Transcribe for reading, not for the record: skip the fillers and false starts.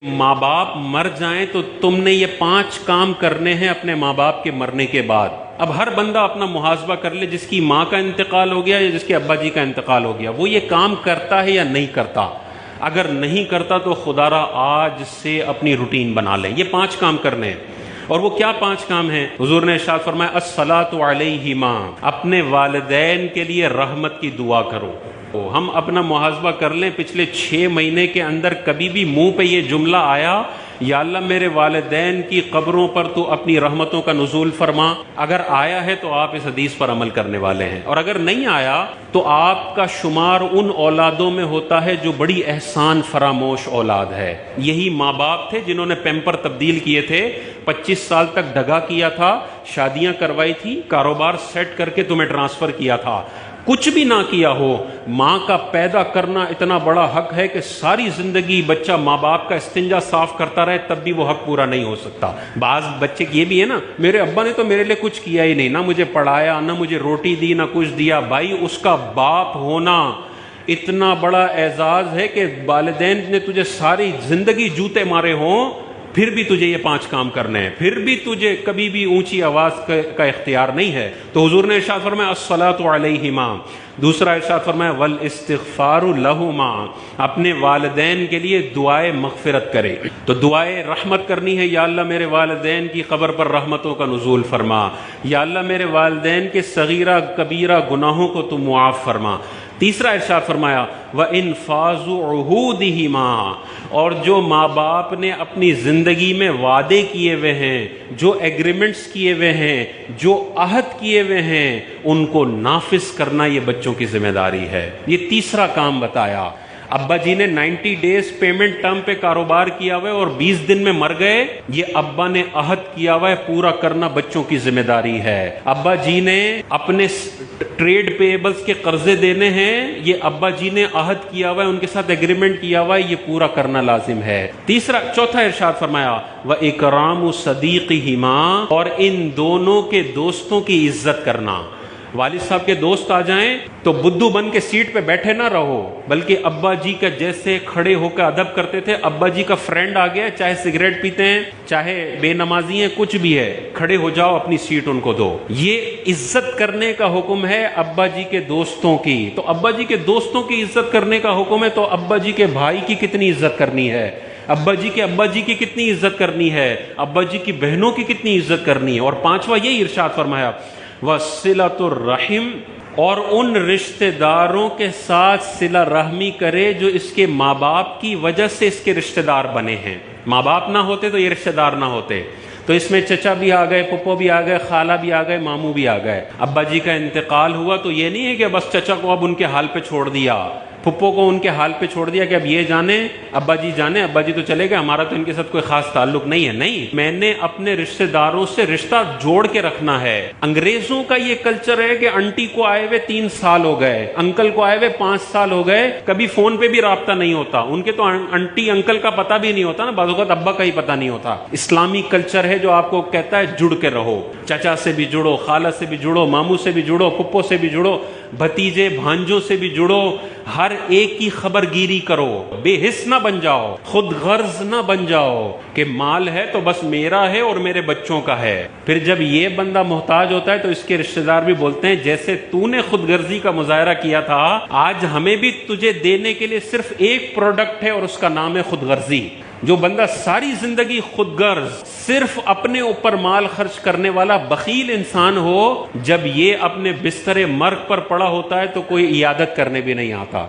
ماں باپ مر جائیں تو تم نے یہ 5 کام کرنے ہیں اپنے ماں باپ کے مرنے کے بعد۔ اب ہر بندہ اپنا محاسبہ کر لے، جس کی ماں کا انتقال ہو گیا یا جس کے ابا جی کا انتقال ہو گیا، وہ یہ کام کرتا ہے یا نہیں کرتا؟ اگر نہیں کرتا تو خدا را آج سے اپنی روٹین بنا لیں، یہ 5 کام کرنے ہیں۔ اور وہ کیا 5 کام ہیں؟ حضور نے ارشاد فرمایا الصلاۃ علیہما، اپنے والدین کے لیے رحمت کی دعا کرو۔ ہم اپنا محاسبہ کر لیں، پچھلے 6 مہینے کے اندر کبھی بھی منہ پہ یہ جملہ آیا یا اللہ میرے والدین کی قبروں پر تو اپنی رحمتوں کا نزول فرما؟ اگر آیا ہے تو آپ اس حدیث پر عمل کرنے والے ہیں، اور اگر نہیں آیا تو آپ کا شمار ان اولادوں میں ہوتا ہے جو بڑی احسان فراموش اولاد ہے۔ یہی ماں باپ تھے جنہوں نے پیمپر تبدیل کیے تھے، 25 سال تک ڈھگا کیا تھا، شادیاں کروائی تھی، کاروبار سیٹ کر کے تمہیں ٹرانسفر کیا تھا۔ کچھ بھی نہ کیا ہو، ماں کا پیدا کرنا اتنا بڑا حق ہے کہ ساری زندگی بچہ ماں باپ کا استنجا صاف کرتا رہے تب بھی وہ حق پورا نہیں ہو سکتا۔ بعض بچے یہ بھی ہے نا، میرے ابا نے تو میرے لیے کچھ کیا ہی نہیں، نہ مجھے پڑھایا، نہ مجھے روٹی دی، نہ کچھ دیا۔ بھائی اس کا باپ ہونا اتنا بڑا اعزاز ہے کہ والدین نے تجھے ساری زندگی جوتے مارے ہوں پھر بھی تجھے یہ 5 کام کرنے ہیں، پھر بھی تجھے کبھی بھی اونچی آواز کا اختیار نہیں ہے۔ تو حضور نے ارشاد فرمایا الصلاۃ علیہما، دوسرا ارشاد فرمایا والاستغفار لہما، اپنے والدین کے لیے دعائے مغفرت کرے۔ تو دعائے رحمت کرنی ہے، یا اللہ میرے والدین کی قبر پر رحمتوں کا نزول فرما، یا اللہ میرے والدین کے صغیرہ کبیرہ گناہوں کو تو معاف فرما۔ تیسرا ارشاد فرمایا وَإِنفَاذُ عُهُودِهِمَا، اور جو ماں باپ نے اپنی زندگی میں وعدے کیے ہوئے ہیں، جو ایگریمنٹس کیے ہوئے ہیں، جو عہد کیے ہوئے ہیں، ان کو نافذ کرنا یہ بچوں کی ذمہ داری ہے۔ یہ تیسرا کام بتایا۔ ابا جی نے 90 ڈیز پیمنٹ ٹرم پہ کاروبار کیا ہوا ہے اور 20 دن میں مر گئے، یہ ابا نے عہد کیا ہوا ہے، پورا کرنا بچوں کی ذمہ داری ہے۔ ابا جی نے اپنے ٹریڈ پیبلز کے قرضے دینے ہیں، یہ ابا جی نے عہد کیا ہوا ہے، ان کے ساتھ ایگریمنٹ کیا ہوا ہے، یہ پورا کرنا لازم ہے۔ چوتھا ارشاد فرمایا وَإِكْرَامُ صَدِيقِهِمَا، اور ان دونوں کے دوستوں کی عزت کرنا۔ والد صاحب کے دوست آ جائیں تو بدھو بن کے سیٹ پہ بیٹھے نہ رہو، بلکہ ابا جی کا جیسے کھڑے ہو کے ادب کرتے تھے، ابا جی کا فرینڈ آ گیا، چاہے سگریٹ پیتے ہیں، چاہے بے نمازی ہیں، کچھ بھی ہے، کھڑے ہو جاؤ، اپنی سیٹ ان کو دو۔ یہ عزت کرنے کا حکم ہے ابا جی کے دوستوں کی۔ تو ابا جی کے دوستوں کی عزت کرنے کا حکم ہے، تو ابا جی کے بھائی کی کتنی عزت کرنی ہے، ابا جی کے ابا جی کی کتنی عزت کرنی ہے، ابا جی کی بہنوں کی کتنی عزت کرنی ہے۔ اور 5واں یہی ارشاد فرمایا وَصِلَةُ الرَّحِمِ، اور ان رشتہ داروں کے ساتھ صلہ رحمی کرے جو اس کے ماں باپ کی وجہ سے اس کے رشتہ دار بنے ہیں۔ ماں باپ نہ ہوتے تو یہ رشتہ دار نہ ہوتے، تو اس میں چچا بھی آ گئے، پپو بھی آ گئے، خالہ بھی آ گئے، ماموں بھی آ گئے۔ ابا جی کا انتقال ہوا تو یہ نہیں ہے کہ بس چچا کو اب ان کے حال پہ چھوڑ دیا، پھپھو کو ان کے حال پہ چھوڑ دیا کہ اب یہ جانے، ابا جی جانے، ابا جی تو چلے گئے، ہمارا تو ان کے ساتھ کوئی خاص تعلق نہیں ہے۔ نہیں، میں نے اپنے رشتہ داروں سے رشتہ جوڑ کے رکھنا ہے۔ انگریزوں کا یہ کلچر ہے کہ انٹی کو آئے ہوئے 3 سال ہو گئے، انکل کو آئے ہوئے 5 سال ہو گئے، کبھی فون پہ بھی رابطہ نہیں ہوتا۔ ان کے تو انٹی انکل کا پتہ بھی نہیں ہوتا نا، بعض اوقات ابا کا ہی پتہ نہیں ہوتا۔ اسلامی کلچر ہے جو آپ کو کہتا ہے جڑ کے رہو، چچا سے بھی جڑو، خالہ سے بھی جڑو، ماموں سے بھی جڑو، پھپھو سے بھی جڑو، بھتیجے بھانجوں سے بھی جڑو، ہر ایک کی خبر گیری کرو، بے حس نہ بن جاؤ، خود غرض نہ بن جاؤ کہ مال ہے تو بس میرا ہے اور میرے بچوں کا ہے۔ پھر جب یہ بندہ محتاج ہوتا ہے تو اس کے رشتہ دار بھی بولتے ہیں جیسے تو نے خود غرضی کا مظاہرہ کیا تھا، آج ہمیں بھی تجھے دینے کے لیے صرف ایک پروڈکٹ ہے اور اس کا نام ہے خود غرضی۔ جو بندہ ساری زندگی خود غرض صرف اپنے اوپر مال خرچ کرنے والا بخیل انسان ہو، جب یہ اپنے بستر مرگ پر پڑا ہوتا ہے تو کوئی عیادت کرنے بھی نہیں آتا۔